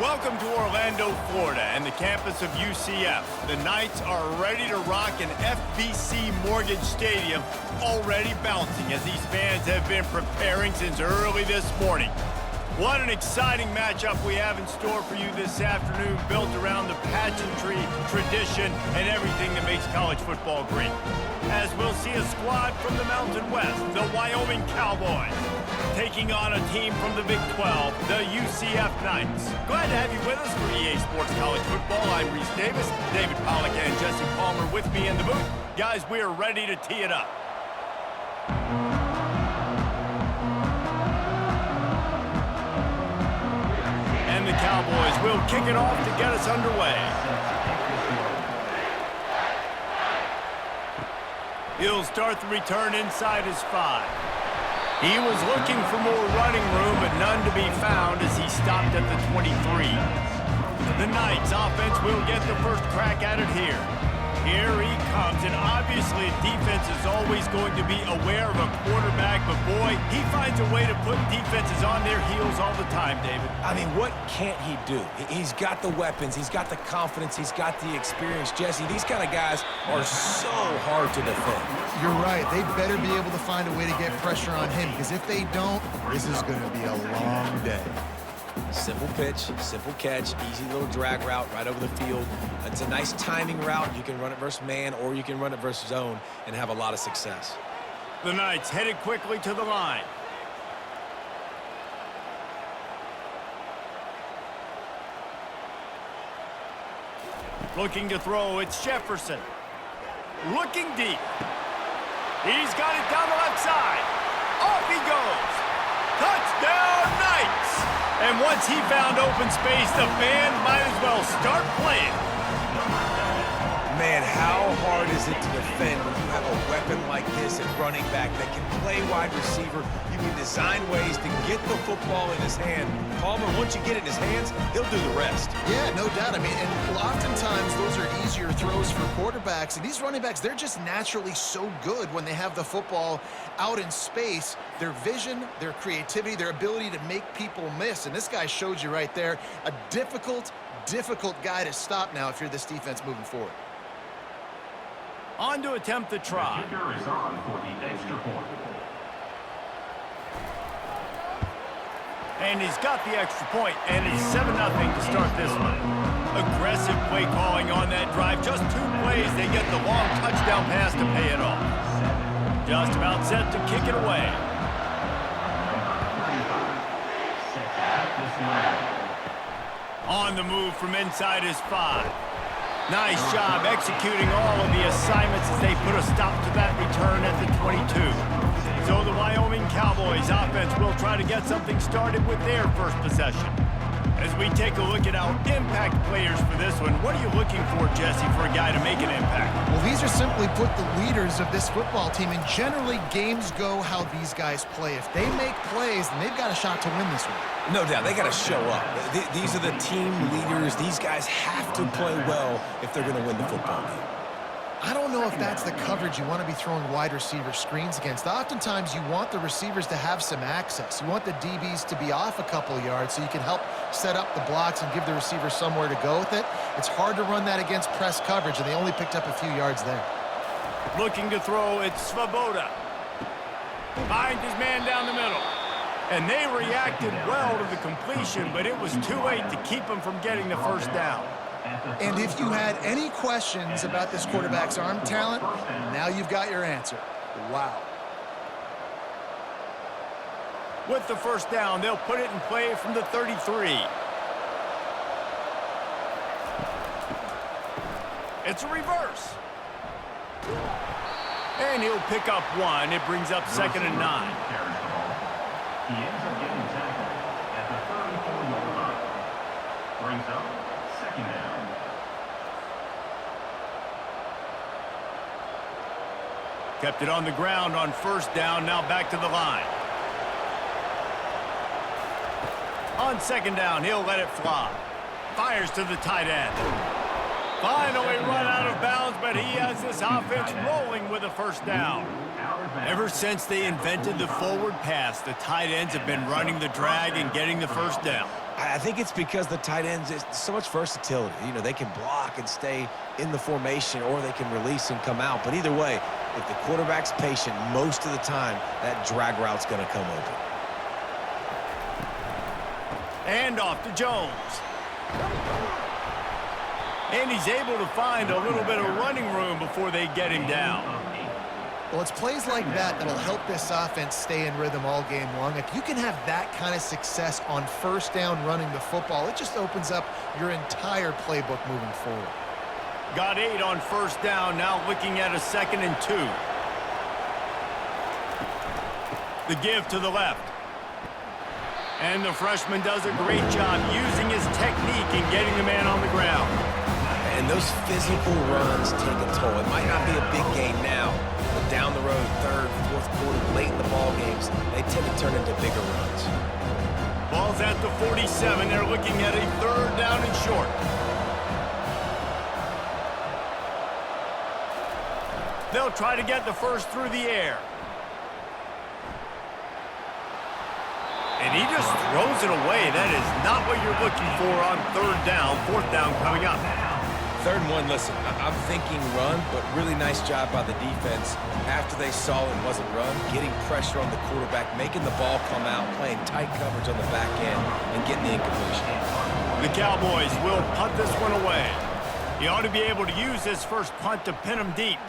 Welcome to Orlando, Florida, and the campus of UCF. The Knights are ready to rock an FBC Mortgage Stadium, already bouncing as these fans have been preparing since early this morning. What an exciting matchup we have in store for you this afternoon, built around the pageantry, tradition, and everything that makes college football great. As we'll see a squad from the Mountain West, the Wyoming Cowboys, taking on a team from the Big 12, the UCF Knights. Glad to have you with us for EA Sports College Football. I'm Reese Davis, David Pollack and Jesse Palmer with me in the booth. Guys, we are ready to tee it up. And the Cowboys will kick it off to get us underway. He'll start the return inside his 5. He was looking for more running room, but none to be found as he stopped at the 23. The Knights offense will get the first crack at it here. Here he comes, and obviously defense is always going to be aware of a quarterback, but boy, he finds a way to put defenses on their heels all the time, David. I mean, what can't he do? He's got the weapons, he's got the confidence, he's got the experience. Jesse, these kind of guys are so hard to defend. You're right. They better be able to find a way to get pressure on him, because if they don't, this is going to be a long day. Simple pitch, simple catch, easy little drag route right over the field. It's a nice timing route. You can run it versus man, or you can run it versus zone and have a lot of success. The Knights headed quickly to the line. Looking to throw, it's Jefferson. Looking deep. He's got it down the left side. Off he goes. Touchdown, Knights! And once he found open space, the band might as well start playing. Man, how hard is it to defend when you have a weapon like this at running back that can play wide receiver? You can design ways to get the football in his hand. Palmer, once you get it in his hands, he'll do the rest. Yeah, no doubt. I mean, and oftentimes those are easier throws for quarterbacks. And these running backs, they're just naturally so good when they have the football out in space. Their vision, their creativity, their ability to make people miss. And this guy showed you right there, a difficult guy to stop now if you're this defense moving forward. On to attempt the try. The kicker is on for the extra point. And he's got the extra point, and it's 7-0 to start this one. Aggressive play calling on that drive. Just 2 plays, they get the long touchdown pass to pay it off. Just about set to kick it away. On the move from inside his 5. Nice job executing all of the assignments as they put a stop to that return at the 22. So the Wyoming Cowboys offense will try to get something started with their first possession. As we take a look at our impact players for this one, what are you looking for, Jesse, for a guy to make an impact? Well, these are simply put the leaders of this football team, and generally games go how these guys play. If they make plays, then they've got a shot to win this one. No doubt, they got to show up. These are the team leaders. These guys have to play well if they're going to win the football game. I don't know if that's the coverage you want to be throwing wide receiver screens against. Oftentimes, you want the receivers to have some access. You want the DBs to be off a couple of yards so you can help set up the blocks and give the receiver somewhere to go with it. It's hard to run that against press coverage, and they only picked up a few yards there. Looking to throw, it's Svoboda. Finds his man down the middle. And they reacted well to the completion, but it was too late to keep him from getting the first down. And if you had any questions about this quarterback's arm talent, now you've got your answer. Wow. With the first down, they'll put it in play from the 33. It's a reverse. And he'll pick up 1. It brings up 2nd and 9. He ends up getting tackled at the 34-yard line. Brings up 2nd down. Kept it on the ground on first down, now back to the line. On 2nd down, he'll let it fly. Fires to the tight end. Finally run out of bounds, but he has this offense rolling with a first down. Ever since they invented the forward pass, the tight ends have been running the drag and getting the first down. I think it's because the tight ends, it's so much versatility. You know, they can block and stay in the formation, or they can release and come out. But either way, if the quarterback's patient, most of the time, that drag route's going to come open. And off to Jones. And he's able to find a little bit of running room before they get him down. Well, it's plays like that that'll help this offense stay in rhythm all game long. If you can have that kind of success on first down running the football, it just opens up your entire playbook moving forward. Got 8 on first down, now looking at a 2nd and 2. The give to the left. And the freshman does a great job using his technique and getting the man on the ground. And those physical runs take a toll. It might not be a big gain now, but down the road, third, fourth quarter, late in the ball games, they tend to turn into bigger runs. Ball's at the 47. They're looking at a 3rd down and short. They'll try to get the first through the air. And he just throws it away. That is not what you're looking for on 3rd down. 4th down coming up. 3rd and 1, listen, I'm thinking run, but really nice job by the defense. After they saw it wasn't run, getting pressure on the quarterback, making the ball come out, playing tight coverage on the back end, and getting the incompletion. The Cowboys will punt this one away. He ought to be able to use this first punt to pin him deep.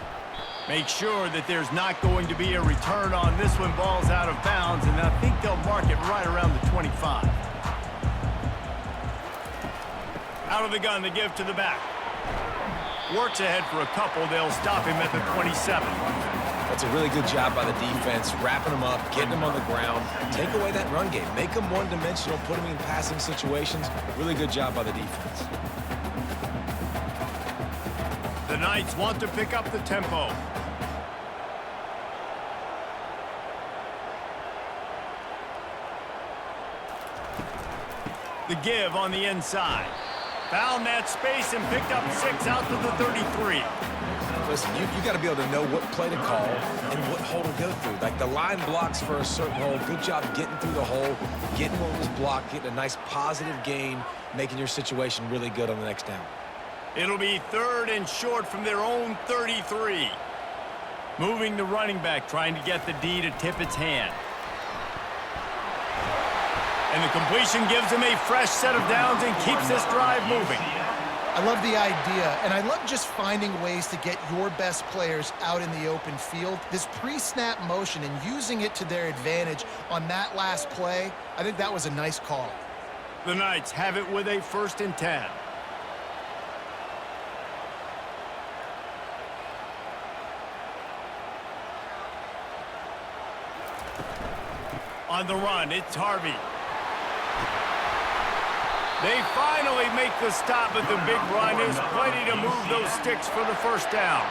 Make sure that there's not going to be a return on this one. Ball's out of bounds, and I think they'll mark it right around the 25. Out of the gun, the give to the back. Works ahead for a couple. They'll stop him at the 27. That's a really good job by the defense, wrapping him up, getting him on the ground. Take away that run game. Make him one-dimensional, put him in passing situations. Really good job by the defense. The Knights want to pick up the tempo. The give on the inside. Found that space and picked up 6 out to the 33. Listen, you got to be able to know what play to call and what hole to go through. Like the line blocks for a certain hole. Good job getting through the hole, getting what was blocked, getting a nice positive gain, making your situation really good on the next down. It'll be 3rd and short from their own 33. Moving the running back, trying to get the D to tip its hand. And the completion gives him a fresh set of downs and keeps this drive moving. I love the idea, and I love just finding ways to get your best players out in the open field. This pre-snap motion and using it to their advantage on that last play, I think that was a nice call. The Knights have it with a 1st and 10. On the run, it's Harvey. They finally make the stop, but the big run is plenty to move those sticks for the 1st down.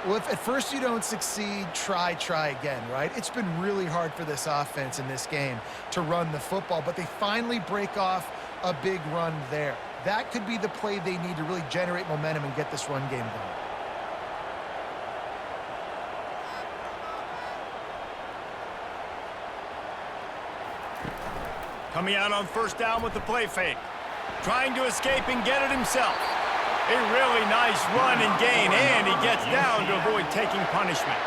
Well, if at first you don't succeed, try again, right? It's been really hard for this offense in this game to run the football, but they finally break off a big run there. That could be the play they need to really generate momentum and get this run game going. Coming out on 1st down with the play fake. Trying to escape and get it himself. A really nice run and gain, and he gets down to avoid taking punishment.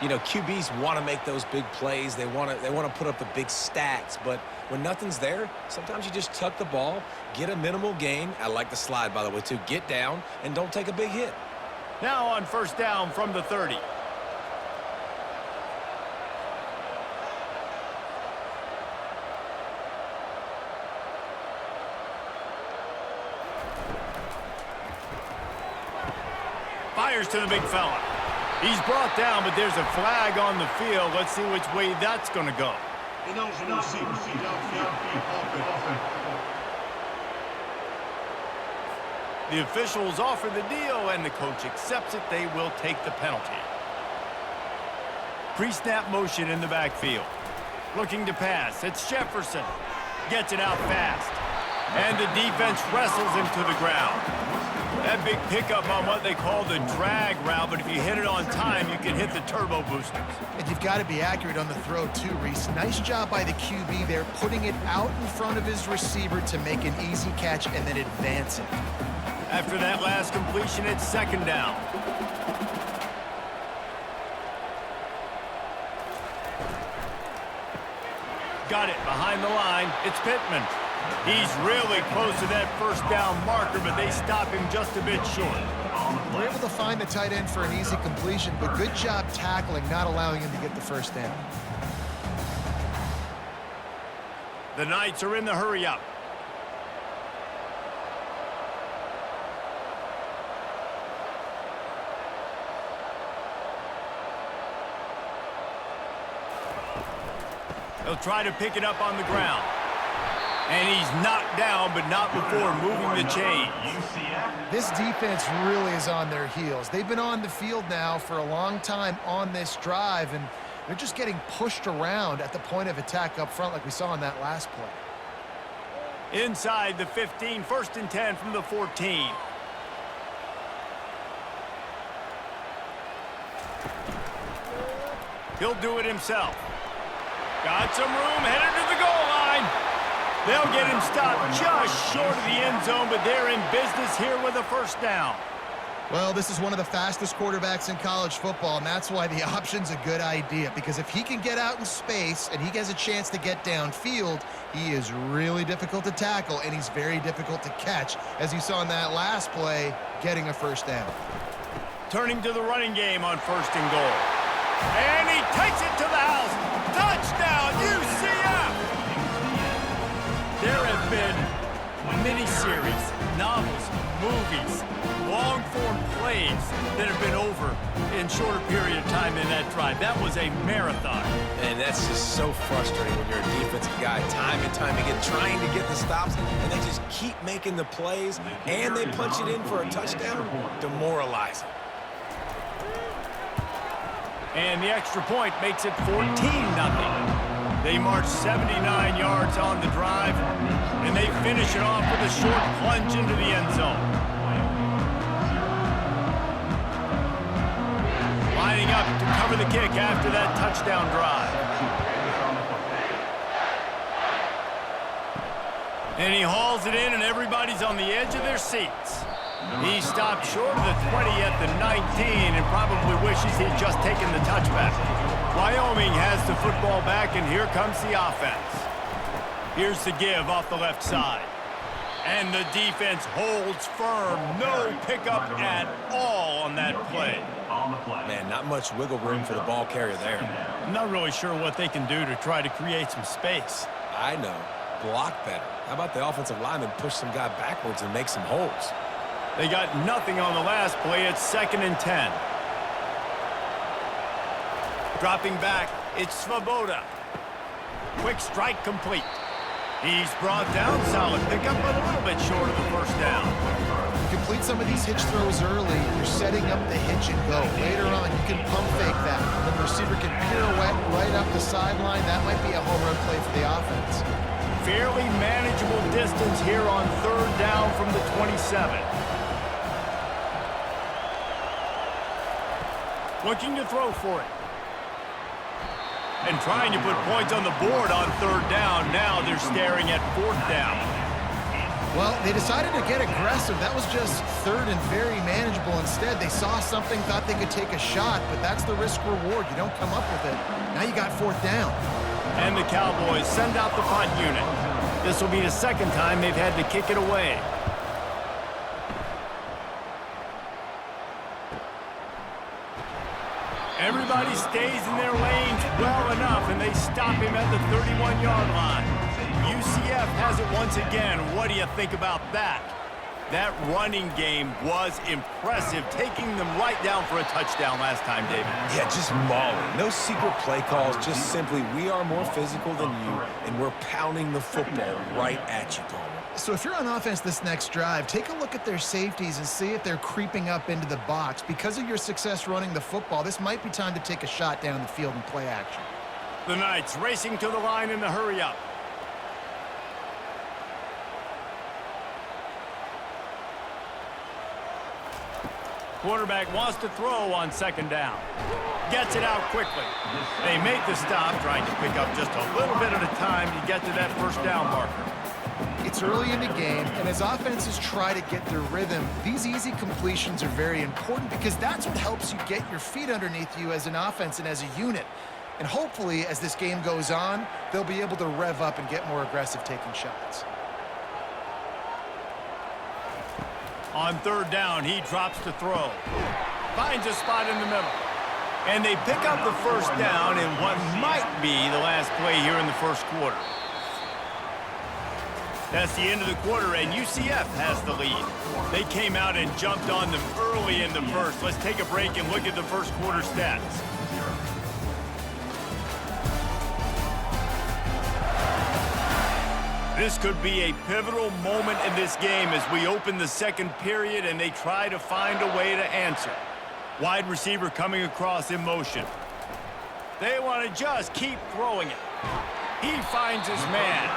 You know, QBs want to make those big plays. They want to put up the big stats, but when nothing's there, sometimes you just tuck the ball, get a minimal gain. I like the slide, by the way, too. Get down and don't take a big hit. Now on 1st down from the 30. Fires to the big fella. He's brought down, but there's a flag on the field. Let's see which way that's going to go. The officials offer the deal, and the coach accepts it. They will take the penalty. Pre-snap motion in the backfield. Looking to pass. It's Jefferson. Gets it out fast. And the defense wrestles him to the ground. That big pickup on what they call the drag route, but if you hit it on time, you can hit the turbo boosters. And you've got to be accurate on the throw too, Reese. Nice job by the QB there, putting it out in front of his receiver to make an easy catch and then advance it. After that last completion, it's second down. Got it behind the line. It's Pittman. He's really close to that first down marker, but they stop him just a bit short. We're able to find the tight end for an easy completion, but good job tackling, not allowing him to get the first down. The Knights are in the hurry-up. They'll try to pick it up on the ground. And he's knocked down, but not before moving the chains. This defense really is on their heels. They've been on the field now for a long time on this drive, and they're just getting pushed around at the point of attack up front like we saw in that last play. Inside the 15, 1st and 10 from the 14. He'll do it himself. Got some room, headed to the goal line. They'll get him stopped just short of the end zone, but they're in business here with a first down. Well, this is one of the fastest quarterbacks in college football, and that's why the option's a good idea, because if he can get out in space and he has a chance to get downfield, he is really difficult to tackle, and he's very difficult to catch, as you saw in that last play, getting a first down. Turning to the running game on 1st and goal. And he takes it to the house. Touchdown, UCF! There have been miniseries, novels, movies, long-form plays that have been over in shorter period of time in that drive. That was a marathon. And that's just so frustrating when you're a defensive guy, time and time again, trying to get the stops, and they just keep making the plays, and they punch it in for a touchdown. Demoralizing. And the extra point makes it 14-0. They march 79 yards on the drive, and they finish it off with a short plunge into the end zone. Lining up to cover the kick after that touchdown drive. And he hauls it in, and everybody's on the edge of their seats. He stopped short of the 20 at the 19 and probably wishes he'd just taken the touchback. Wyoming has the football back, and here comes the offense. Here's the give off the left side. And the defense holds firm. No pickup at all on that play. Man, not much wiggle room for the ball carrier there. I'm not really sure what they can do to try to create some space. I know. Block better. How about the offensive lineman push some guy backwards and make some holes? They got nothing on the last play. It's 2nd and 10. Dropping back, it's Svoboda. Quick strike complete. He's brought down, solid pickup, but a little bit short of the first down. Complete some of these hitch throws early. You're setting up the hitch and go. Later on, you can pump fake that. When the receiver can pirouette right up the sideline, that might be a home run play for the offense. Fairly manageable distance here on 3rd down from the 27. Looking to throw for it. And trying to put points on the board on 3rd down. Now they're staring at 4th down. Well, they decided to get aggressive. That was just 3rd and very manageable. Instead, they saw something, thought they could take a shot, but that's the risk reward. You don't come up with it. Now you got 4th down. And the Cowboys send out the punt unit. This will be the 2nd time they've had to kick it away. Everybody stays in their lanes well enough, and they stop him at the 31-yard line. UCF has it once again. What do you think about that? That running game was impressive, taking them right down for a touchdown last time, David. Yeah, just mauling. No secret play calls, just simply we are more physical than you, and we're pounding the football right at you, Palmer. So if you're on offense this next drive, take a look at their safeties and see if they're creeping up into the box. Because of your success running the football, this might be time to take a shot down the field and play action. The Knights racing to the line in the hurry-up. Quarterback wants to throw on second down. Gets it out quickly. They make the stop, trying to pick up just a little bit at a time to get to that first down marker. It's early in the game, and as offenses try to get their rhythm, these easy completions are very important because that's what helps you get your feet underneath you as an offense and as a unit. And hopefully, as this game goes on, they'll be able to rev up and get more aggressive taking shots. On third down, he drops to throw. Finds a spot in the middle. And they pick up the first down in what might be the last play here in the first quarter. That's the end of the quarter, and UCF has the lead. They came out and jumped on them early in the first. Let's take a break and look at the first quarter stats. This could be a pivotal moment in this game as we open the second period and they try to find a way to answer. Wide receiver coming across in motion. They want to just keep throwing it. He finds his man.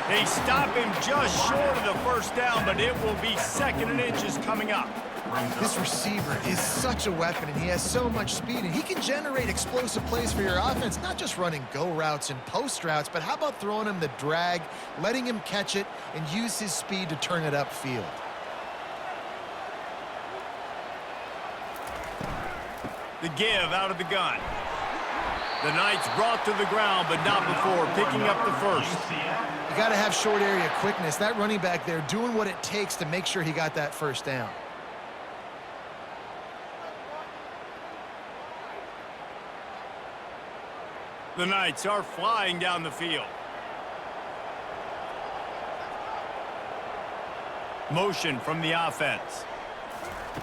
They stop him just short of the first down, but it will be second and inches coming up. This receiver is such a weapon, and he has so much speed, and he can generate explosive plays for your offense, not just running go routes and post routes, but how about throwing him the drag, letting him catch it, and use his speed to turn it upfield. The give out of the gun. The Knights brought to the ground, but not before picking up the first. You got to have short area quickness. That running back there doing what it takes to make sure he got that first down. The Knights are flying down the field. Motion from the offense.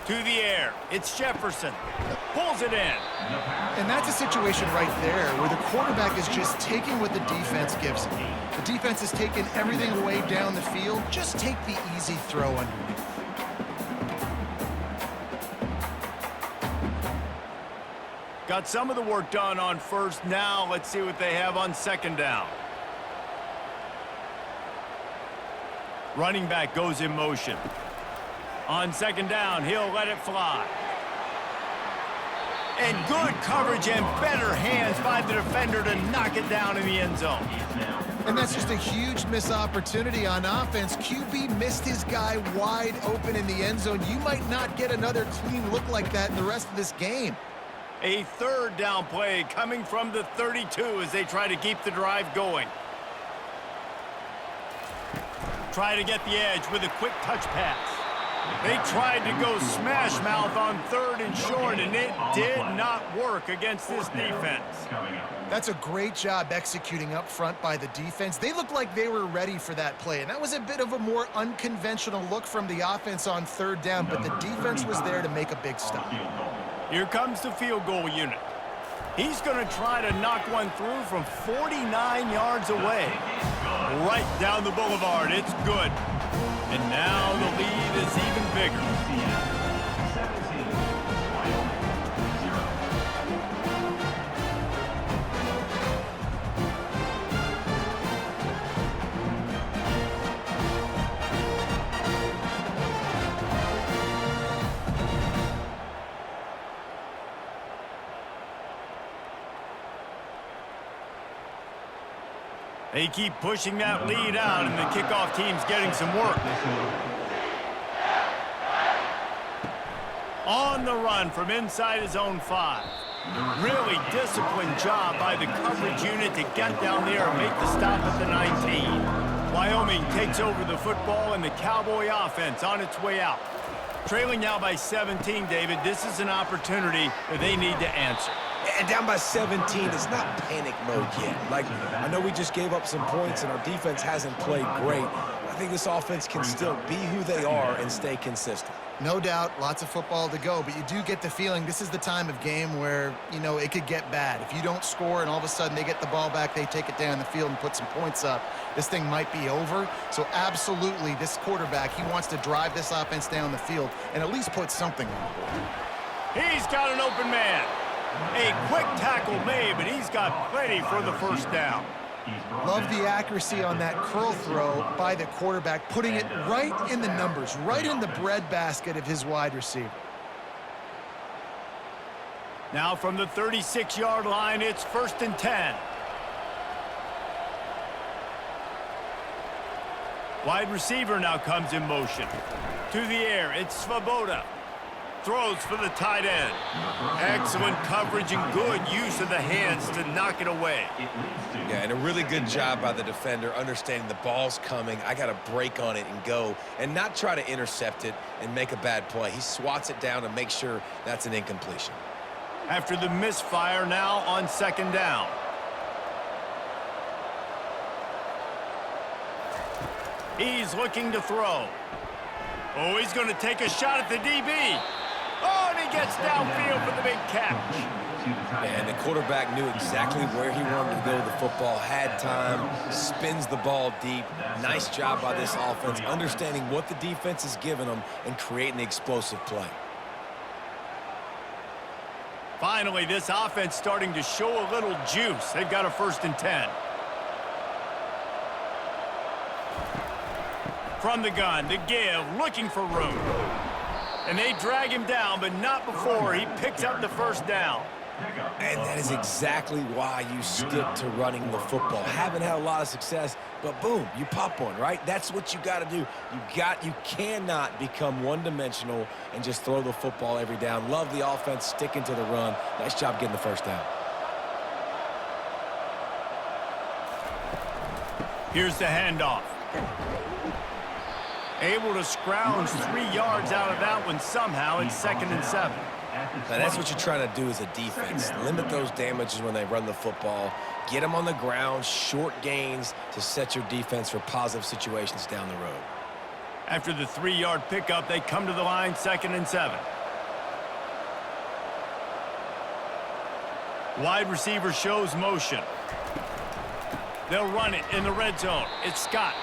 To the air. It's Jefferson. Pulls it in. And that's a situation right there where the quarterback is just taking what the defense gives him. The defense is taking everything away down the field. Just take the easy throw underneath. Got some of the work done on first. Now let's see what they have on second down. Running back goes in motion. On second down, he'll let it fly. And good coverage and better hands by the defender to knock it down in the end zone. And that's just a huge missed opportunity on offense. QB missed his guy wide open in the end zone. You might not get another clean look like that in the rest of this game. A third down play coming from the 32 as they try to keep the drive going. Try to get the edge with a quick touch pass. They tried to go smash mouth on third and short, and it did not work against this defense. That's a great job executing up front by the defense. They looked like they were ready for that play, and that was a bit of a more unconventional look from the offense on third down, but the defense was there to make a big stop. Here comes the field goal unit. He's going to try to knock one through from 49 yards away. Right down the boulevard. It's good. And now the lead is even bigger. 17, Wyoming, 0. They keep pushing that lead out, and the kickoff team's getting some work. On the run from inside his own 5. Really disciplined job by the coverage unit to get down there and make the stop at the 19. Wyoming takes over the football, and the Cowboy offense on its way out. Trailing now by 17, David. This is an opportunity that they need to answer. And down by 17, it's not panic mode yet. Like, I know we just gave up some points and our defense hasn't played great. I think this offense can still be who they are and stay consistent. No doubt, lots of football to go, but you do get the feeling this is the time of game where, you know, it could get bad. If you don't score and all of a sudden they get the ball back, they take it down the field and put some points up, this thing might be over. So absolutely, this quarterback, he wants to drive this offense down the field and at least put something on the board. He's got an open man. A quick tackle made, but he's got plenty for the first down. Love the accuracy on that curl throw by the quarterback, putting it right in the numbers, right in the breadbasket of his wide receiver. Now from the 36-yard line, it's 1st and 10. Wide receiver now comes in motion. To the air, it's Svoboda. Throws for the tight end. Excellent coverage and good use of the hands to knock it away. Yeah, and a really good job by the defender understanding the ball's coming. I got to break on it and go and not try to intercept it and make a bad play. He swats it down to make sure that's an incompletion. After the misfire, now on 2nd down. He's looking to throw. Oh, he's going to take a shot at the DB. Oh, and he gets downfield for the big catch. And the quarterback knew exactly where he wanted to go with the football, had time, spins the ball deep. Nice job by this offense, understanding what the defense is giving them and creating the explosive play. Finally, this offense starting to show a little juice. They've got a 1st and 10. From the gun, the give, looking for room. And they drag him down, but not before he picks up the 1st down. And that is exactly why you stick to running the football. Haven't had a lot of success, but boom, you pop one, right? That's what you got to do. You cannot become one-dimensional and just throw the football every down. Love the offense, sticking to the run. Nice job getting the 1st down. Here's the handoff. Able to scrounge 3 yards out of that one somehow. It's 2nd and 7. Now, that's what you're trying to do as a defense. Limit those damages when they run the football. Get them on the ground, short gains to set your defense for positive situations down the road. After the 3-yard pickup, they come to the line, 2nd and 7. Wide receiver shows motion. They'll run it in the red zone. It's Scott.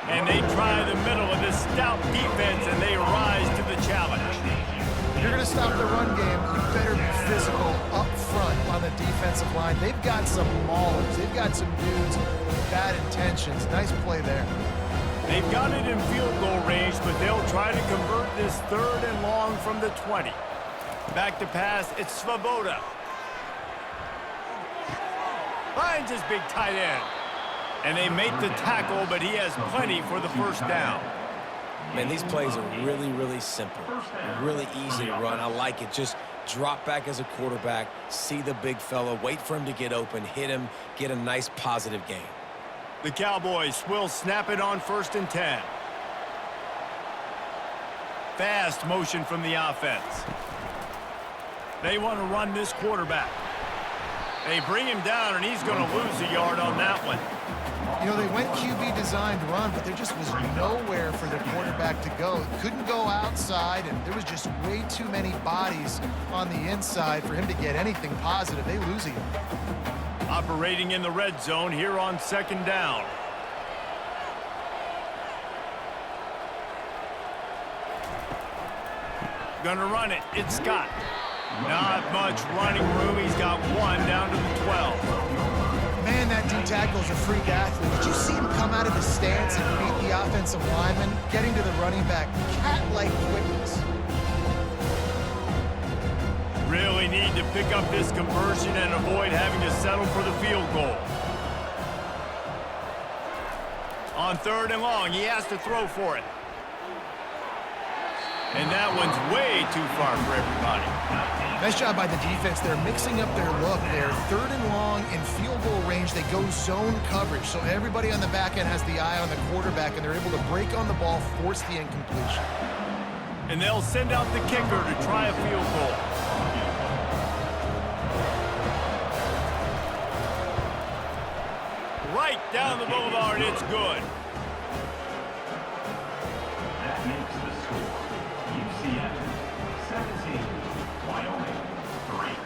And they try the middle of this stout defense, and they rise to the challenge. If you're going to stop the run game, you better be physical up front on the defensive line. They've got some maulers. They've got some dudes with bad intentions. Nice play there. They've got it in field goal range, but they'll try to convert this 3rd and long from the 20. Back to pass, it's Svoboda. Finds his big tight end. And they make the tackle, but he has plenty for the 1st down. Man, these plays are really, really simple. Really easy to run. I like it. Just drop back as a quarterback, see the big fella, wait for him to get open, hit him, get a nice positive gain. The Cowboys will snap it on 1st and 10. Fast motion from the offense. They want to run this quarterback. They bring him down, and he's going to lose a yard on that one. You know, they went QB designed run, but there just was nowhere for the quarterback to go. Couldn't go outside, and there was just way too many bodies on the inside for him to get anything positive. They lose him. Operating in the red zone here on 2nd down. Gonna run it. It's Scott. Not much running room. He's got 1 down to the 12. Man, that D-tackle is a freak athlete. Did you see him come out of his stance and beat the offensive lineman, getting to the running back? Cat-like quickness. Really need to pick up this conversion and avoid having to settle for the field goal. On 3rd and long, he has to throw for it. And that one's way too far for everybody. Nice job by the defense. They're mixing up their look. They're 3rd and long in field goal range. They go zone coverage. So everybody on the back end has the eye on the quarterback, and they're able to break on the ball, force the incompletion. And they'll send out the kicker to try a field goal. Right down the boulevard, it's good. That makes the score UCF 17, Wyoming 3.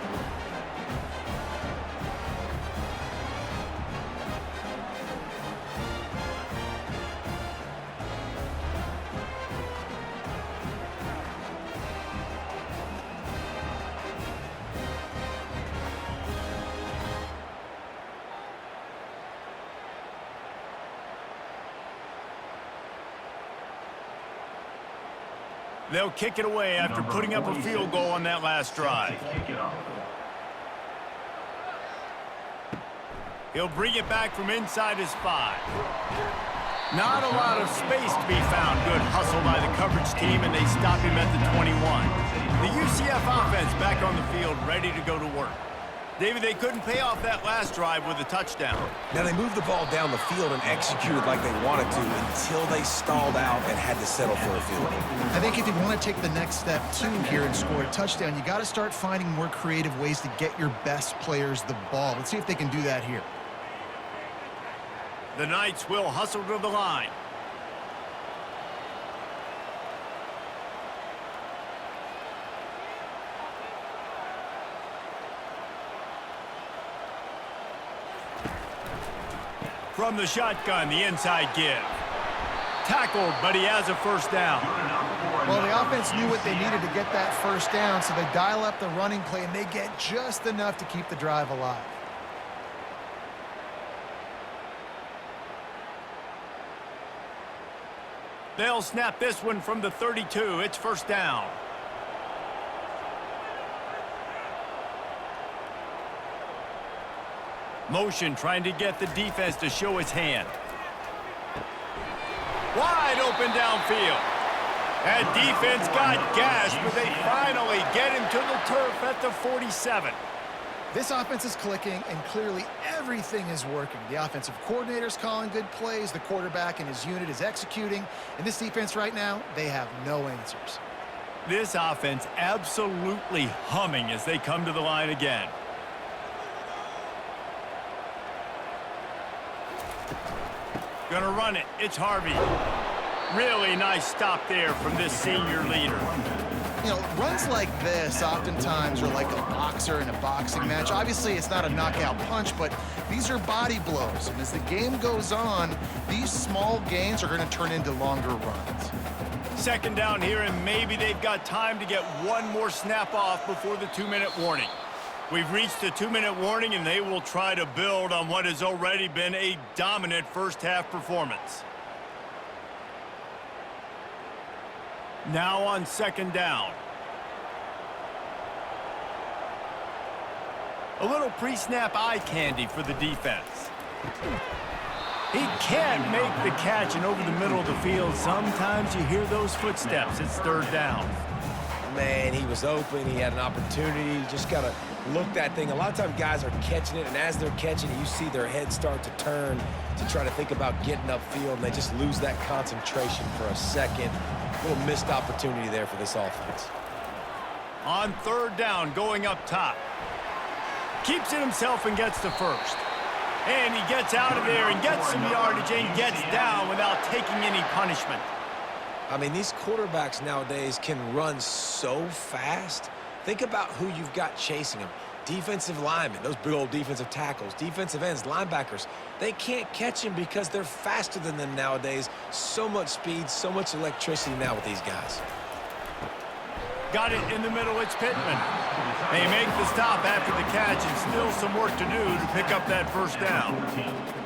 They'll kick it away after putting up a field goal on that last drive. He'll bring it back from inside his 5. Not a lot of space to be found. Good hustle by the coverage team, and they stop him at the 21. The UCF offense back on the field, ready to go to work. David, they couldn't pay off that last drive with a touchdown. Now, they moved the ball down the field and executed like they wanted to until they stalled out and had to settle for a field goal. I think if you want to take the next step, too, here and score a touchdown, you got to start finding more creative ways to get your best players the ball. Let's see if they can do that here. The Knights will hustle to the line. From the shotgun, the inside give. Tackled, but he has a first down. Well, the offense knew what they needed to get that first down, so they dial up the running play, and they get just enough to keep the drive alive. They'll snap this one from the 32. It's first down. Motion trying to get the defense to show its hand. Wide open downfield. That defense got gashed, but they finally get him to the turf at the 47. This offense is clicking, and clearly everything is working. The offensive coordinator's calling good plays. The quarterback and his unit is executing. And this defense right now, they have no answers. This offense absolutely humming as they come to the line again. Gonna run it. It's Harvey. Really nice stop there from this senior leader. You know, runs like this oftentimes are like a boxer in a boxing match. Obviously, it's not a knockout punch, but these are body blows. And as the game goes on, these small gains are going to turn into longer runs. Second down here, and maybe they've got time to get one more snap off before the 2-minute warning. We've reached the 2-minute warning, and they will try to build on what has already been a dominant first-half performance. Now on second down. A little pre-snap eye candy for the defense. He can't make the catch, and over the middle of the field, sometimes you hear those footsteps. It's third down. Man, he was open. He had an opportunity. Just got to look that thing. A lot of times guys are catching it, and as they're catching it, you see their head start to turn to try to think about getting upfield, and they just lose that concentration for a second. A little missed opportunity there for this offense. On third down, going up top. Keeps it himself and gets the first. And he gets out of there and gets some yardage and gets down without taking any punishment. I mean, these quarterbacks nowadays can run so fast. Think about who you've got chasing them. Defensive linemen, those big old defensive tackles, defensive ends, linebackers. They can't catch him because they're faster than them nowadays. So much speed, so much electricity now with these guys. Got it in the middle, it's Pittman. They make the stop after the catch, and still some work to do to pick up that first down.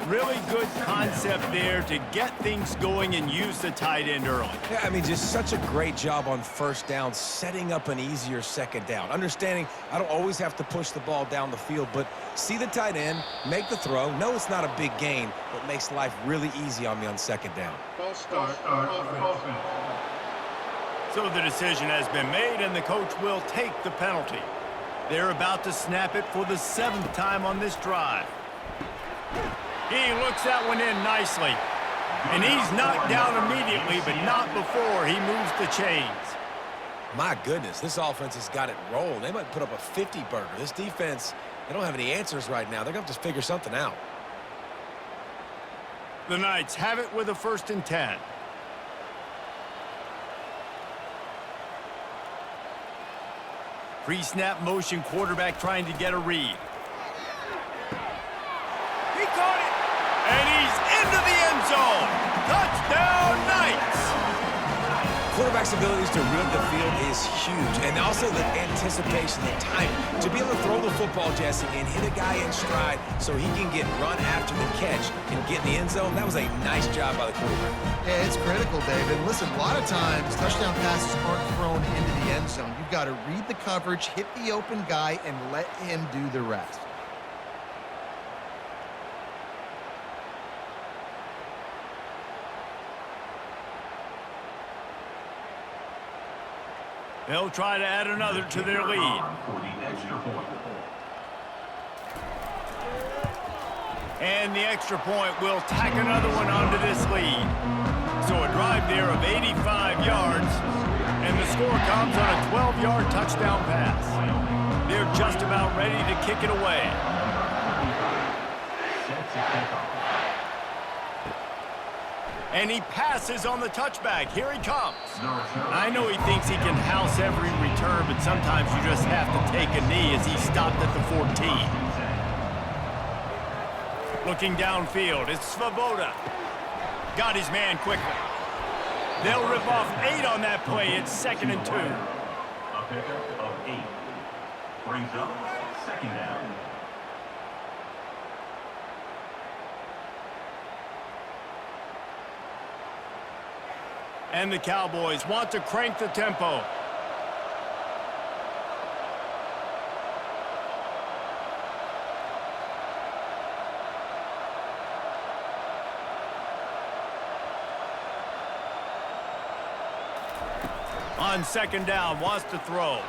Really good concept there to get things going and use the tight end early. Yeah, I mean, just such a great job on first down, setting up an easier second down. Understanding I don't always have to push the ball down the field, but see the tight end, make the throw. No, it's not a big gain, but makes life really easy on me on second down. So the decision has been made, and the coach will take the penalty. They're about to snap it for the 7th time on this drive. He looks that one in nicely. And he's knocked down immediately, but not before he moves the chains. My goodness, this offense has got it rolled. They might put up a 50-burger. This defense, they don't have any answers right now. They're going to have to figure something out. The Knights have it with a 1st and 10. Pre-snap motion, quarterback trying to get a read. He caught it, and he's into the end zone. Touchdown, Knights! Quarterbacks flexibility to read the field is huge. And also the anticipation, the timing. To be able to throw the football, Jesse, and hit a guy in stride so he can get run after the catch and get in the end zone, that was a nice job by the quarterback. Yeah, it's critical, David. Listen, a lot of times touchdown passes aren't thrown into the end zone. You've got to read the coverage, hit the open guy, and let him do the rest. They'll try to add another to their lead. For the extra point. And the extra point will tack another one onto this lead. So a drive there of 85 yards, and the score comes on a 12-yard touchdown pass. They're just about ready to kick it away. Sets a kickoff. And he passes on the touchback. Here he comes. I know he thinks he can house every return, but sometimes you just have to take a knee as he stopped at the 14. Looking downfield, it's Svoboda. Got his man quickly. They'll rip off 8 on that play. It's 2nd and 2. A pickup of 8. Brings up 2nd down. And the Cowboys want to crank the tempo. On 2nd down, wants to throw.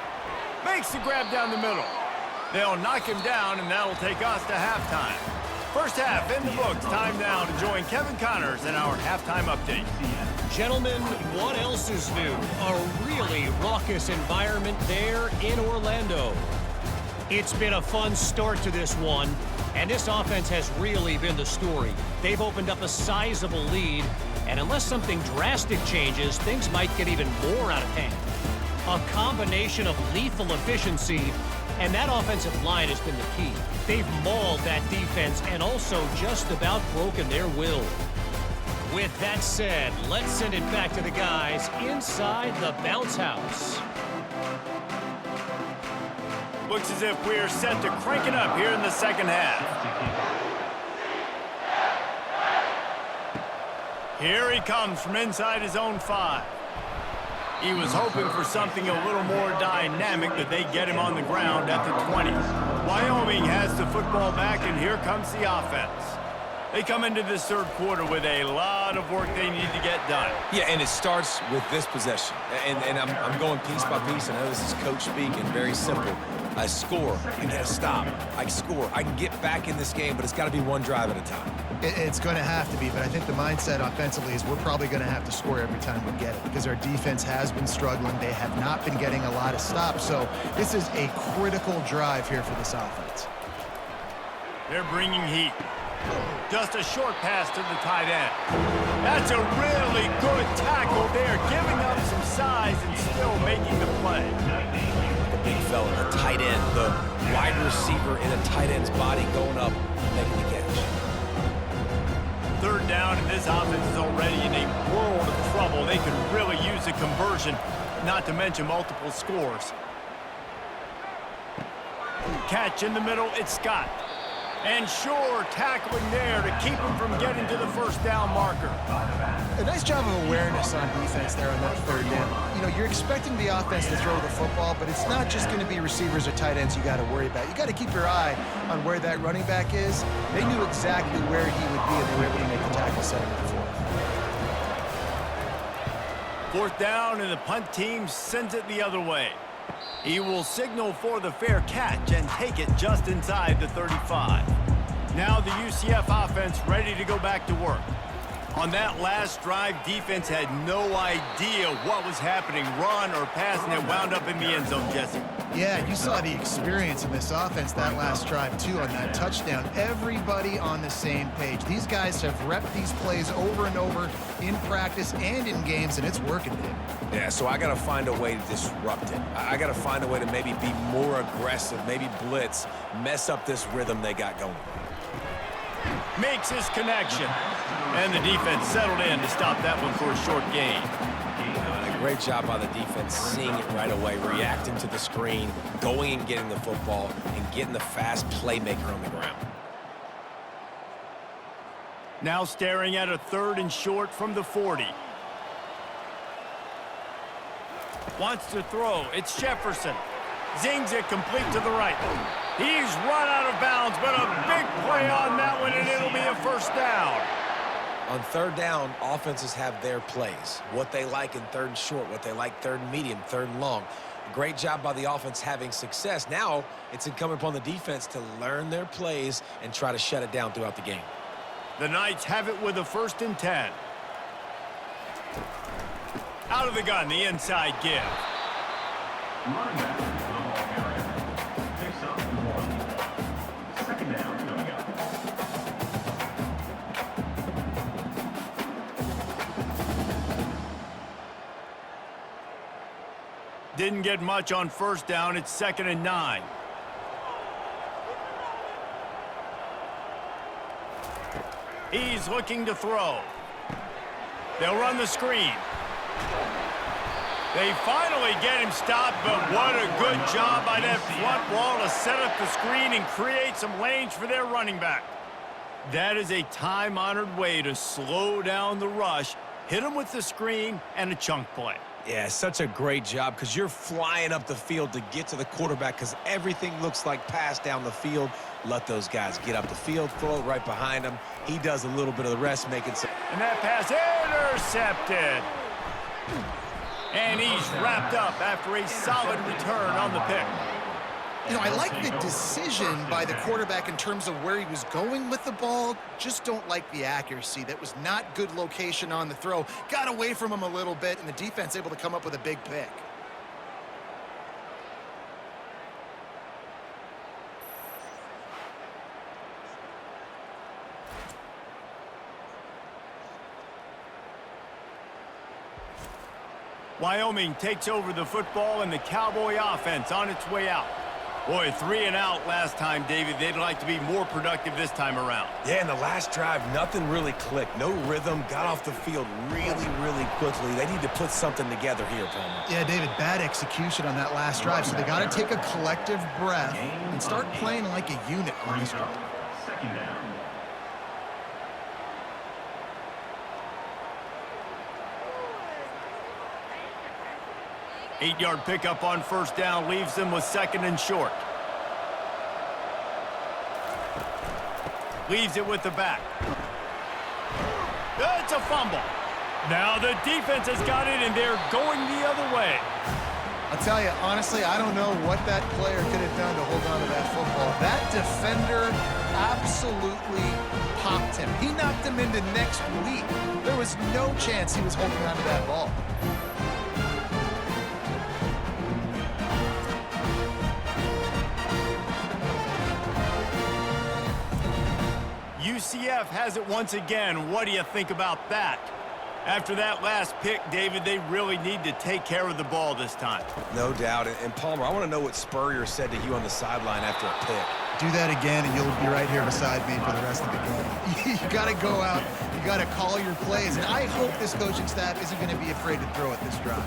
Makes the grab down the middle. They'll knock him down, and that'll take us to halftime. First half in the books. Time now to join Kevin Connors in our halftime update. Gentlemen, what else is new? A really raucous environment there in Orlando. It's been a fun start to this one, and this offense has really been the story. They've opened up a sizable lead, and unless something drastic changes, things might get even more out of hand. A combination of lethal efficiency, and that offensive line has been the key. They've mauled that defense and also just about broken their will. With that said, let's send it back to the guys inside the bounce house. Looks as if we're set to crank it up here in the second half. Here he comes from inside his own 5. He was hoping for something a little more dynamic, but they get him on the ground at the 20. Wyoming has the football back, and here comes the offense. They come into this third quarter with a lot of work they need to get done. Yeah, and it starts with this possession. And I'm going piece by piece. I know this is coach speak and very simple. I score, I get a stop. I score, I can get back in this game, but it's got to be one drive at a time. It's going to have to be, but I think the mindset offensively is we're probably going to have to score every time we get it because our defense has been struggling. They have not been getting a lot of stops, so this is a critical drive here for this offense. They're bringing heat. Just a short pass to the tight end. That's a really good tackle there, giving up some size and still making the play. The big fella, the tight end, the wide receiver in a tight end's body going up, making the catch. 3rd down, and this offense is already in a world of trouble. They could really use a conversion, not to mention multiple scores. Catch in the middle, it's Scott. And sure, tackling there to keep him from getting to the first down marker. A nice job of awareness on defense there on that 3rd down. You know, you're expecting the offense to throw the football, but it's not just going to be receivers or tight ends you got to worry about. You got to keep your eye on where that running back is. They knew exactly where he would be, and they were able to make the tackle setting at the 4th. 4th down, and the punt team sends it the other way. He will signal for the fair catch and take it just inside the 35. Now the UCF offense ready to go back to work. On that last drive, defense had no idea what was happening, run or pass, and it wound up in the end zone, Jesse. Yeah, you saw the experience in this offense that last drive, too, on that touchdown. Everybody on the same page. These guys have repped these plays over and over in practice and in games, and it's working, dude. Yeah, so I got to find a way to disrupt it. I got to find a way to maybe be more aggressive, maybe blitz, mess up this rhythm they got going. Makes his connection. And the defense settled in to stop that one for a short gain. And a great job by the defense, seeing it right away, reacting to the screen, going and getting the football, and getting the fast playmaker on the ground. Now staring at a 3rd and short from the 40. Wants to throw. It's Jefferson. Zings it complete to the right. He's run out of bounds, but a big play on that one, and it'll be a first down. On 3rd down, offenses have their plays. What they like in 3rd and short, what they like 3rd and medium, 3rd and long. Great job by the offense having success. Now it's incumbent upon the defense to learn their plays and try to shut it down throughout the game. The Knights have it with a 1st and 10. Out of the gun, the inside give. Running back to the ball carrier. Picks up 1. 2nd down coming up. Didn't get much on 1st down. It's 2nd and 9. He's looking to throw. They'll run the screen. They finally get him stopped, but what a good job by that front wall to set up the screen and create some lanes for their running back. That is a time-honored way to slow down the rush, hit him with the screen, and a chunk play. Yeah, such a great job because you're flying up the field to get to the quarterback because everything looks like pass down the field. Let those guys get up the field, throw it right behind him. He does a little bit of the rest, making some... And that pass intercepted. And he's wrapped up after a solid return on the pick. You know, I like the decision by the quarterback in terms of where he was going with the ball. Just don't like the accuracy. That was not good location on the throw. Got away from him a little bit, and the defense able to come up with a big pick. Wyoming takes over the football and the Cowboy offense on its way out. Boy, 3 and out last time, David. They'd like to be more productive this time around. Yeah, in the last drive, nothing really clicked. No rhythm, got off the field really, really quickly. They need to put something together here, Palmer. Yeah, David, bad execution on that last drive, so they got to take a collective breath and start playing like a unit on this drive. 2nd down. Eight-yard pickup on 1st down leaves them with 2nd and short. Leaves it with the back. It's a fumble. Now the defense has got it, and they're going the other way. I'll tell you, honestly, I don't know what that player could have done to hold on to that football. That defender absolutely popped him. He knocked him into next week. There was no chance he was holding on to that ball. UCF has it once again. What do you think about that? After that last pick, David, they really need to take care of the ball this time. No doubt. And Palmer, I want to know what Spurrier said to you on the sideline after a pick. Do that again, and you'll be right here beside me for the rest of the game. You got to go out. You got to call your plays. And I hope this coaching staff isn't going to be afraid to throw at this drive.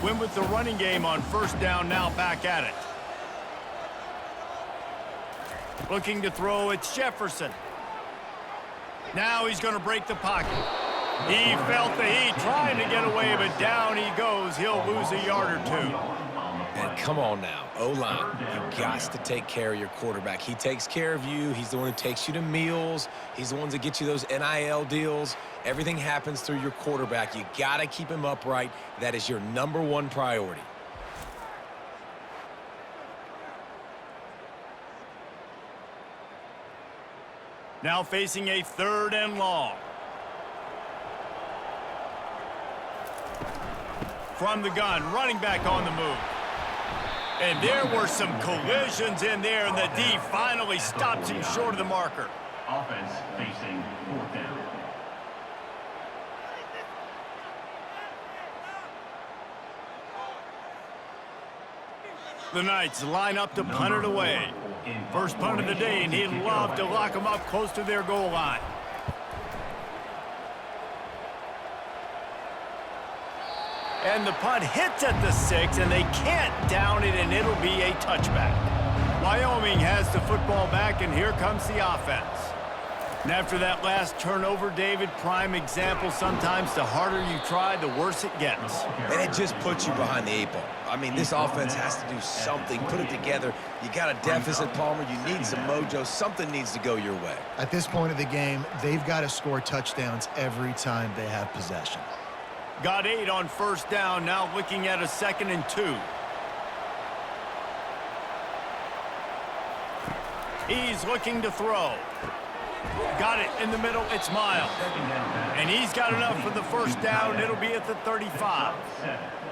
Win with the running game on 1st down, now back at it. Looking to throw, it's Jefferson. Now he's going to break the pocket. He felt the heat, trying to get away, but down he goes. He'll lose a yard or 2. And come on now, O-line, you got to take care of your quarterback. He takes care of you. He's the one who takes you to meals. He's the one that gets you those NIL deals. Everything happens through your quarterback. You got to keep him upright. That is your #1 priority. Now facing a 3rd and long. From the gun, running back on the move. And there were some collisions in there, and the D finally stops him short of the marker. Offense facing 4th down. The Knights line up to punt it away. First punt of the day, and he'd love to lock them up close to their goal line. And the punt hits at the 6, and they can't down it, and it'll be a touchback. Wyoming has the football back, and here comes the offense. And after that last turnover, David, prime example, sometimes the harder you try, the worse it gets. And it just puts you behind the 8 ball. I mean, this offense has to do something, put it together. You got a deficit, Palmer. You need some mojo. Something needs to go your way. At this point of the game, they've got to score touchdowns every time they have possession. Got 8 on first down, now looking at a 2nd and 2. He's looking to throw. Got it in the middle, it's Miles. And he's got enough for the first down, it'll be at the 35.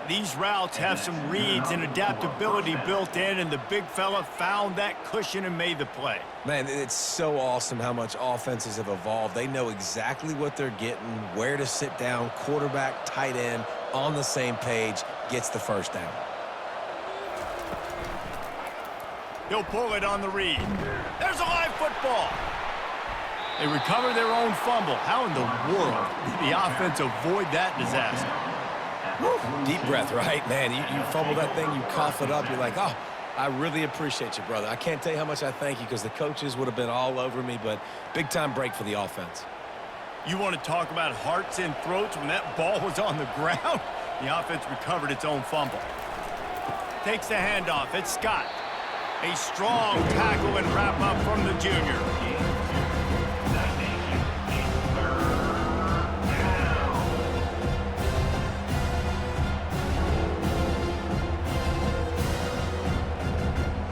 These routes have some reads and adaptability built in, and the big fella found that cushion and made the play. Man, it's so awesome how much offenses have evolved. They know exactly what they're getting, where to sit down, quarterback, tight end, on the same page, gets the first down. He'll pull it on the read. There's a live football. They recover their own fumble. How in the world did the offense avoid that disaster? Woo. Deep breath, right? Man, you fumble that thing, you cough it up, you're like, oh, I really appreciate you, brother. I can't tell you how much I thank you because the coaches would have been all over me, but big-time break for the offense. You want to talk about hearts and throats when that ball was on the ground? The offense recovered its own fumble. Takes the handoff. It's Scott. A strong tackle and wrap-up from the junior.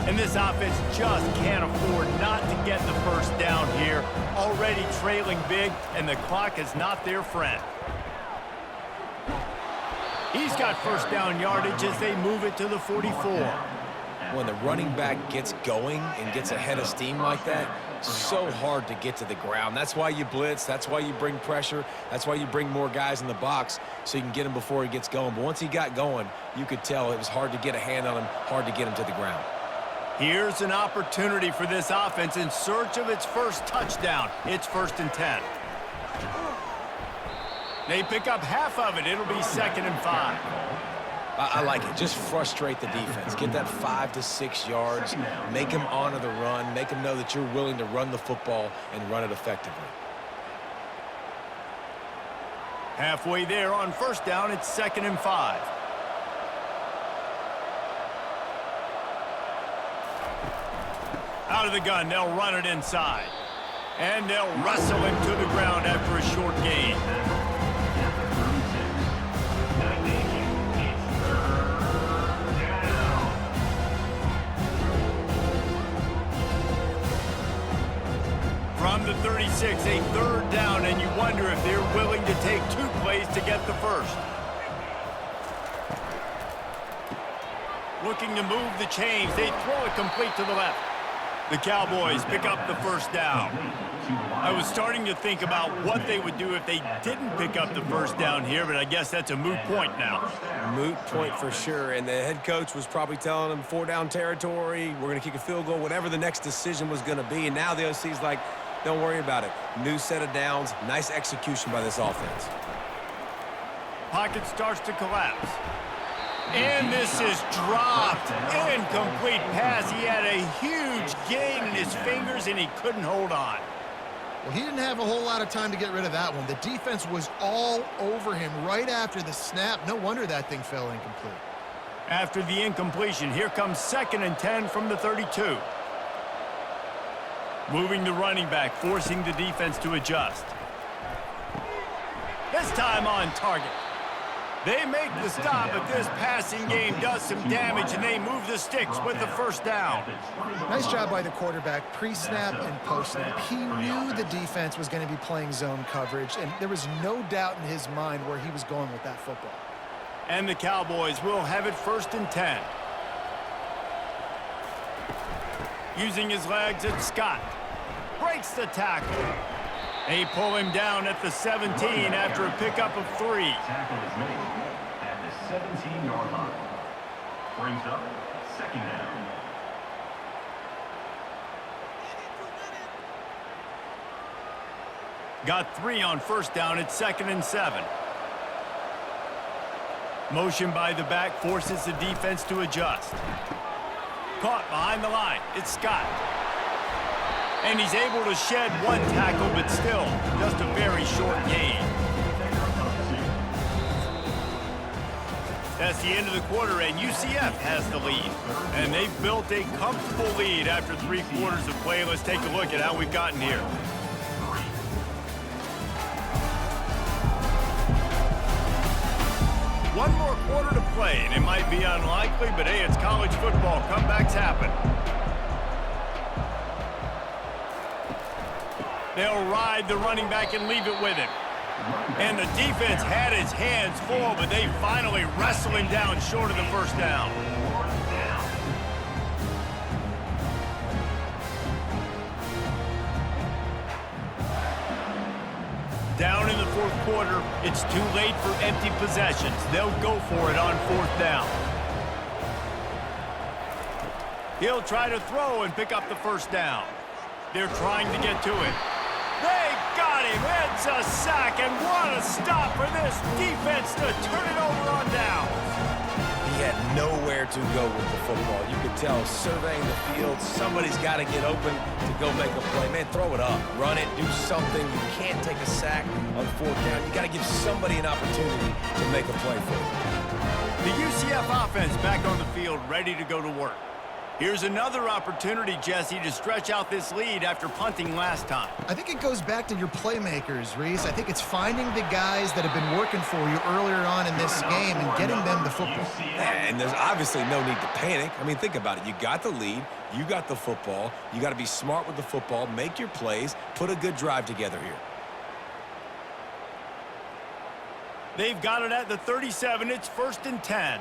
And this offense just can't afford not to get the first down here. Already trailing big, and the clock is not their friend. He's got first down yardage as they move it to the 44. When the running back gets going and gets ahead of steam like that, it's so hard to get to the ground. That's why you blitz. That's why you bring pressure. That's why you bring more guys in the box so you can get him before he gets going. But once he got going, you could tell it was hard to get a hand on him, hard to get him to the ground. Here's an opportunity for this offense in search of its first touchdown. It's 1st and 10. They pick up half of it. It'll be 2nd and 5. I like it. Just frustrate the defense. Get that 5 to 6 yards. Make them honor the run. Make them know that you're willing to run the football and run it effectively. Halfway there on first down, it's 2nd and 5. Out of the gun, they'll run it inside. And they'll wrestle him to the ground after a short gain. From the 36, a 3rd down, and you wonder if they're willing to take 2 plays to get the first. Looking to move the chains, they throw it complete to the left. The Cowboys pick up the first down. I was starting to think about what they would do if they didn't pick up the first down here, but I guess that's a moot point now. Moot point for sure, and the head coach was probably telling them 4-down territory, we're going to kick a field goal, whatever the next decision was going to be, and now the OC's like, don't worry about it. New set of downs, nice execution by this offense. Pocket starts to collapse. And this is dropped. Incomplete pass. He had a huge gain in his fingers, and he couldn't hold on. Well, he didn't have a whole lot of time to get rid of that one. The defense was all over him right after the snap. No wonder that thing fell incomplete. After the incompletion, here comes 2nd and 10 from the 32. Moving the running back, forcing the defense to adjust. This time on target. They make the stop, but this passing game does some damage, and they move the sticks with the first down. Nice job by the quarterback, pre-snap and post-snap. He knew the defense was going to be playing zone coverage, and there was no doubt in his mind where he was going with that football. And the Cowboys will have it 1st and 10. Using his legs, it's Scott. Breaks the tackle. They pull him down at the 17 after a pickup of 3. Tackle is made at the 17-yard line. Brings up Second down. Got 3 on first down. It's 2nd and 7. Motion by the back forces the defense to adjust. Caught behind the line. It's Scott. And he's able to shed 1 tackle, but still just a very short gain. That's the end of the quarter, and UCF has the lead. And they've built a comfortable lead after 3 quarters of play. Let's take a look at how we've gotten here. One more quarter to play, and it might be unlikely, but hey, it's college football. Comebacks happen. They'll ride the running back and leave it with him. And the defense had his hands full, but they finally wrestle him down short of the first down. Down in the 4th quarter, it's too late for empty possessions. They'll go for it on 4th down. He'll try to throw and pick up the first down. They're trying to get to it. They got him. It's a sack, and what a stop for this defense to turn it over on down. He had nowhere to go with the football. You could tell, surveying the field, somebody's got to get open to go make a play. Man, throw it up, run it, do something. You can't take a sack on 4th down. You got to give somebody an opportunity to make a play for you. The UCF offense back on the field, ready to go to work. Here's another opportunity, Jesse, to stretch out this lead after punting last time. I think it goes back to your playmakers, Reese. I think it's finding the guys that have been working for you earlier on in this game and getting them the football. And there's obviously no need to panic. I mean, think about it. You got the lead. You got the football. You got to be smart with the football, make your plays, put a good drive together here. They've got it at the 37. It's 1st and 10.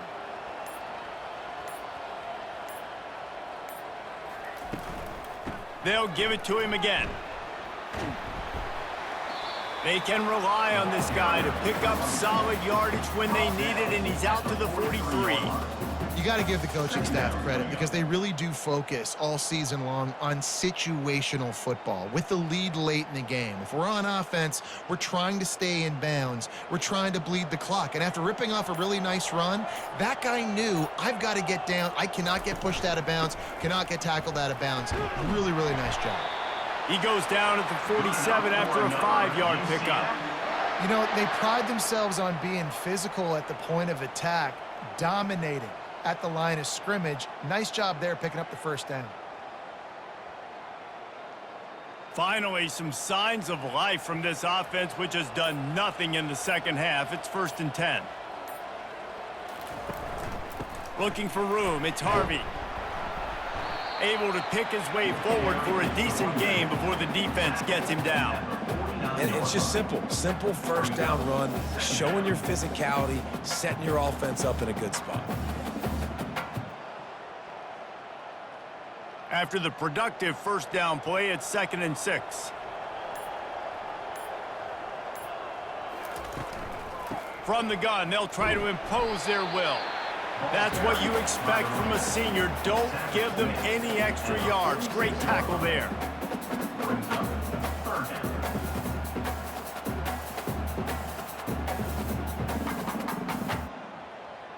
They'll give it to him again. They can rely on this guy to pick up solid yardage when they need it, and he's out to the 43. You got to give the coaching staff credit because they really do focus all season long on situational football with the lead late in the game. If we're on offense, we're trying to stay in bounds. We're trying to bleed the clock. And after ripping off a really nice run, that guy knew, I've got to get down. I cannot get pushed out of bounds, cannot get tackled out of bounds. Really, really nice job. He goes down at the 47 after a 5-yard pickup. You know, they pride themselves on being physical at the point of attack, dominating at the line of scrimmage. Nice job there picking up the first down. Finally, some signs of life from this offense, which has done nothing in the second half. It's 1st and 10. Looking for room. It's Harvey. Able to pick his way forward for a decent game before the defense gets him down. And it's just simple. Simple first down run, showing your physicality, setting your offense up in a good spot. After the productive first down play, it's 2nd and 6. From the gun, they'll try to impose their will. That's what you expect from a senior. Don't give them any extra yards. Great tackle there.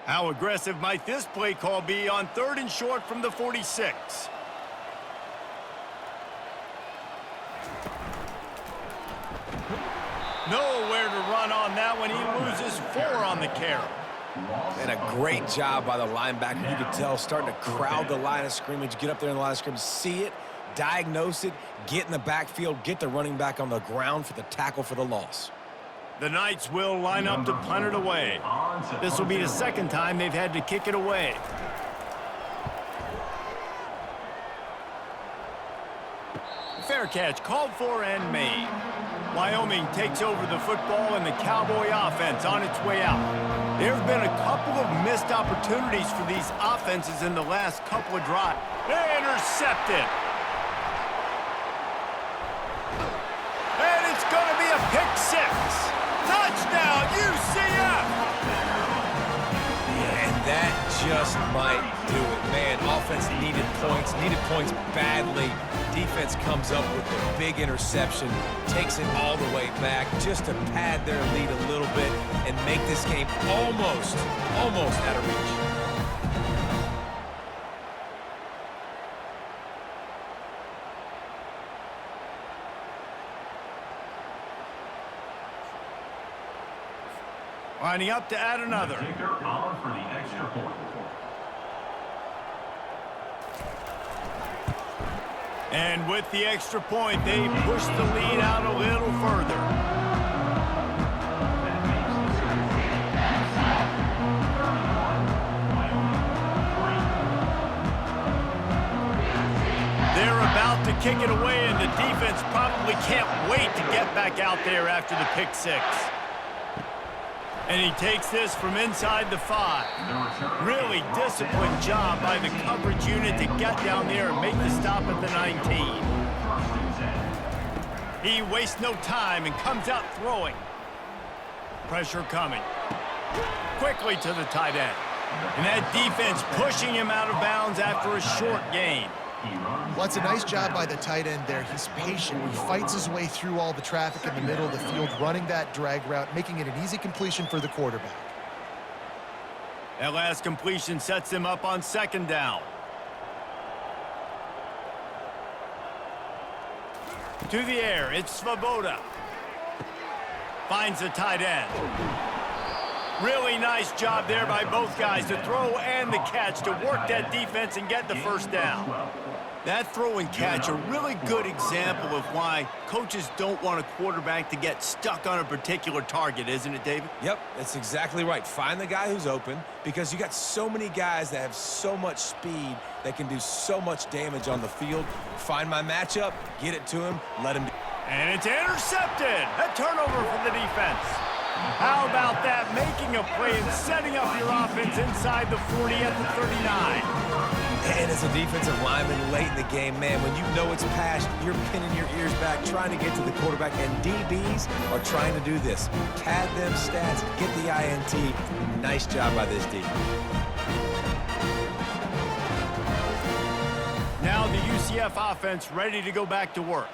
How aggressive might this play call be on 3rd and short from the 46? Nowhere to run on that one. He loses 4 on the carry. And a great job by the linebacker. You could tell, starting to crowd the line of scrimmage, get up there in the line of scrimmage, see it, diagnose it, get in the backfield, get the running back on the ground for the tackle for the loss. The Knights will line up to punt it away. This will be the 2nd time they've had to kick it away. Fair catch called for and made. Wyoming takes over the football and the Cowboy offense on its way out. There have been a couple of missed opportunities for these offenses in the last couple of drives. Intercepted. And it's going to be a pick 6. Touchdown, UCF! Yeah, and that just might do it. Man, offense needed points badly. Defense comes up with the big interception, takes it all the way back just to pad their lead a little bit and make this game almost out of reach. Lining up to add another. Kicker on for the extra point. And with the extra point, they push the lead out a little further. That makes the score UCF 31, Wyoming 3. They're about to kick it away, and the defense probably can't wait to get back out there after the pick six. And he takes this from inside the 5. Really disciplined job by the coverage unit to get down there and make the stop at the 19. He wastes no time and comes out throwing. Pressure coming. Quickly to the tight end. And that defense pushing him out of bounds after a short gain. Well, that's a nice job by the tight end there. He's patient. He fights his way through all the traffic in the middle of the field, running that drag route, making it an easy completion for the quarterback. That last completion sets him up on second down. To the air, it's Svoboda. Finds the tight end. Really nice job there by both guys to throw and the catch to work that defense and get the first down. That throw and catch, a really good example of why coaches don't want a quarterback to get stuck on a particular target, isn't it, David? Yep, that's exactly right. Find the guy who's open because you got so many guys that have so much speed that can do so much damage on the field. Find my matchup, get it to him, let him do it. And it's intercepted. A turnover for the defense. How about that? Making a play and setting up your offense inside the 40 at the 39. And as a defensive lineman late in the game, man, when you know it's past, you're pinning your ears back, trying to get to the quarterback, and DBs are trying to do this. Pad them stats, get the INT. Nice job by this D. Now the UCF offense ready to go back to work.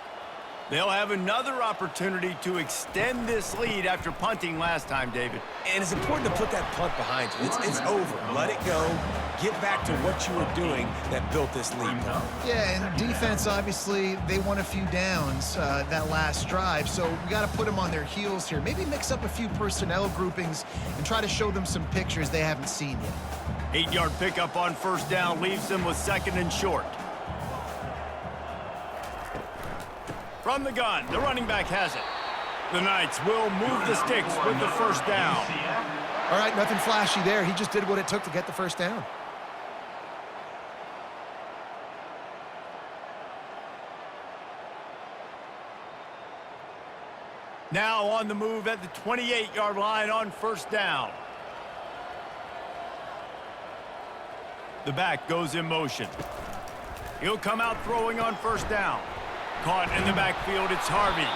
They'll have another opportunity to extend this lead after punting last time, David. And it's important to put that punt behind you. It's over. Let it go. Get back to what you were doing that built this lead. Yeah, and defense, obviously, they won a few downs that last drive, so we got to put them on their heels here. Maybe mix up a few personnel groupings and try to show them some pictures they haven't seen yet. 8-yard pickup on first down leaves them with second and short. From the gun, the running back has it. The Knights will move the sticks with the first down. All right, nothing flashy there. He just did what it took to get the first down. Now on the move at the 28-yard line on first down. The back goes in motion. He'll come out throwing on first down. Caught in the backfield, it's Harvey.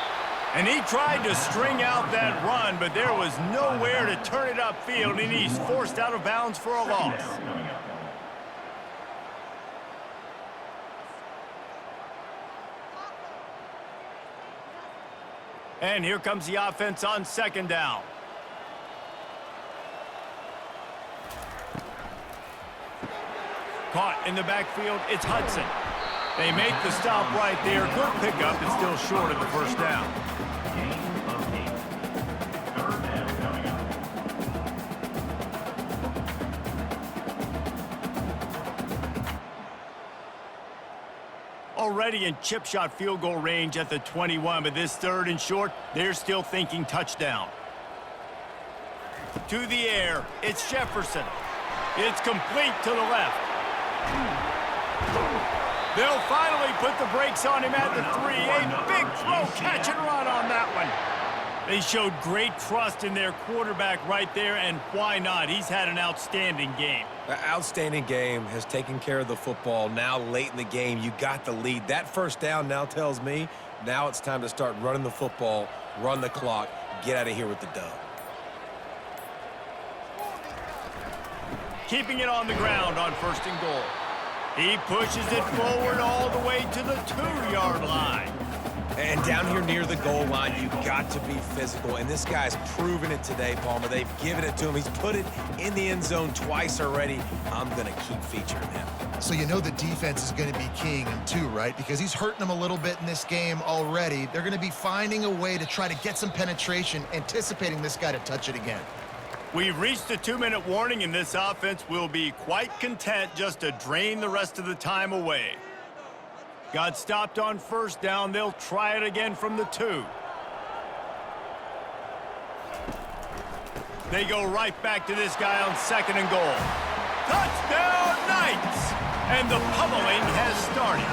And he tried to string out that run, but there was nowhere to turn it upfield, and he's forced out of bounds for a loss. And here comes the offense on second down. Caught in the backfield, it's Hudson. They make the stop right there. Good pickup, and still short of the first down. Gain of 8. Third down coming up. Already in chip shot field goal range at the 21, but this third and short, they're still thinking touchdown. To the air, it's Jefferson. It's complete to the left. They'll finally put the brakes on him at the 3. A big throw, catch and run on that one. They showed great trust in their quarterback right there, and why not? He's had an outstanding game. An outstanding game, has taken care of the football. Now late in the game, you got the lead. That first down now tells me now it's time to start running the football, run the clock, get out of here with the dub. Keeping it on the ground on first and goal. He pushes it forward all the way to the 2-yard line. And down here near the goal line, you've got to be physical. And this guy's proven it today, Palmer. They've given it to him. He's put it in the end zone twice already. I'm going to keep featuring him. So you know the defense is going to be keying him too, right? Because he's hurting them a little bit in this game already. They're going to be finding a way to try to get some penetration, anticipating this guy to touch it again. We've reached a 2-minute warning, and this offense will be quite content just to drain the rest of the time away. Got stopped on first down. They'll try it again from the 2. They go right back to this guy on 2nd and goal. Touchdown, Knights! And the pummeling has started.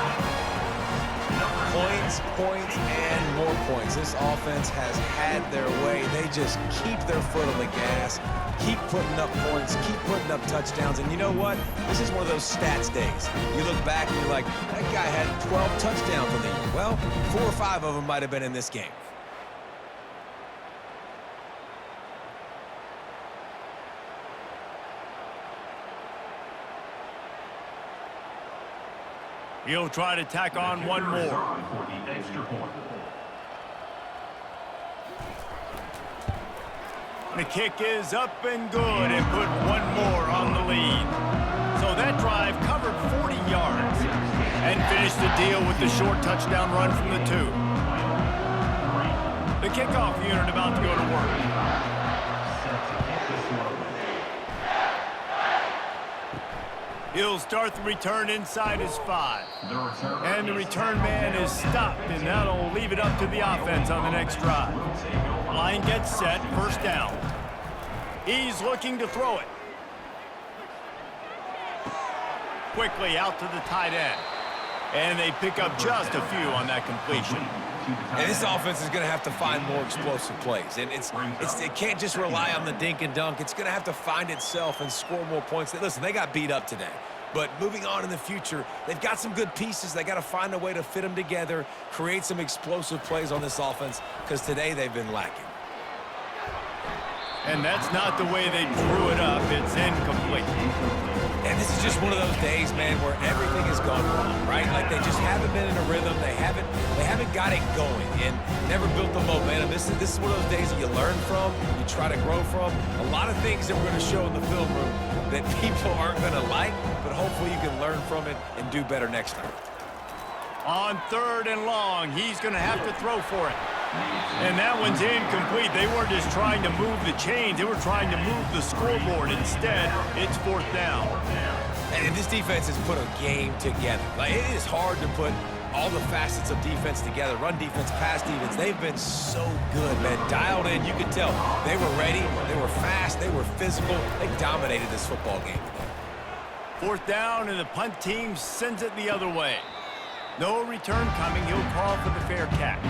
Points, points, and more points. This offense has had their way. They just keep their foot on the gas, keep putting up points, keep putting up touchdowns. And you know what? This is one of those stats days. You look back and you're like, that guy had 12 touchdowns in the year. Well, 4 or 5 of them might have been in this game. He'll try to tack on one more. For the extra point. The kick is up and good and put one more on the lead. So that drive covered 40 yards and finished the deal with the short touchdown run from the 2. The kickoff unit about to go to work. Set to kick this one. He'll start the return inside his 5. The return And the return man is stopped, and that'll leave it up to the offense on the next drive. Line gets set, first down. He's looking to throw it. Quickly out to the tight end. And they pick up just a few on that completion. And this offense is going to have to find more explosive plays. And it can't just rely on the dink and dunk. It's going to have to find itself and score more points. Listen, they got beat up today. But moving on in the future, they've got some good pieces. They got to find a way to fit them together, create some explosive plays on this offense, because today they've been lacking. And that's not the way they drew it up. It's incomplete. And this is just one of those days, man, where everything has gone wrong, right? Like they just haven't been in a rhythm. They haven't got it going and never built the momentum. This is one of those days that you learn from, you try to grow from. A lot of things that we're going to show in the film room that people aren't going to like, but hopefully you can learn from it and do better next time. On 3rd and long, he's going to have to throw for it. And that one's incomplete. They weren't just trying to move the chains. They were trying to move the scoreboard. Instead, it's 4th down. And this defense has put a game together. Like, it is hard to put all the facets of defense together. Run defense, pass defense. They've been so good, man. Dialed in. You could tell they were ready. They were fast. They were physical. They dominated this football game today. 4th down, and the punt team sends it the other way. No return coming. He'll call for the fair catch.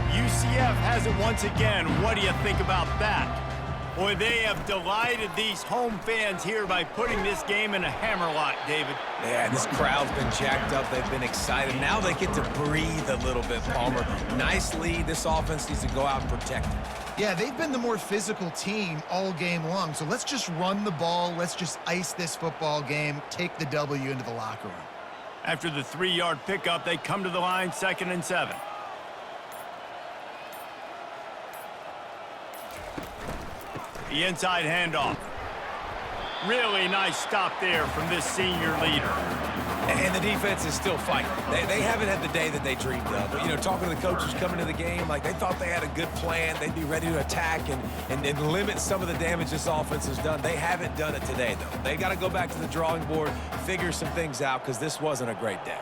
UCF has it once again. What do you think about that? Boy, they have delighted these home fans here by putting this game in a hammerlock, David. Yeah, this crowd's been jacked up. They've been excited. Now they get to breathe a little bit, Palmer. Nice lead. This offense needs to go out and protect it. Yeah, they've been the more physical team all game long. So let's just run the ball. Let's just ice this football game, take the W into the locker room. After the 3-yard pickup, they come to the line, 2nd and 7. The inside handoff. Really nice stop there from this senior leader. And the defense is still fighting. They haven't had the day that they dreamed of. But, you know, talking to the coaches coming to the game, like they thought they had a good plan. They'd be ready to attack and limit some of the damage this offense has done. They haven't done it today, though. They got to go back to the drawing board, figure some things out, because this wasn't a great day.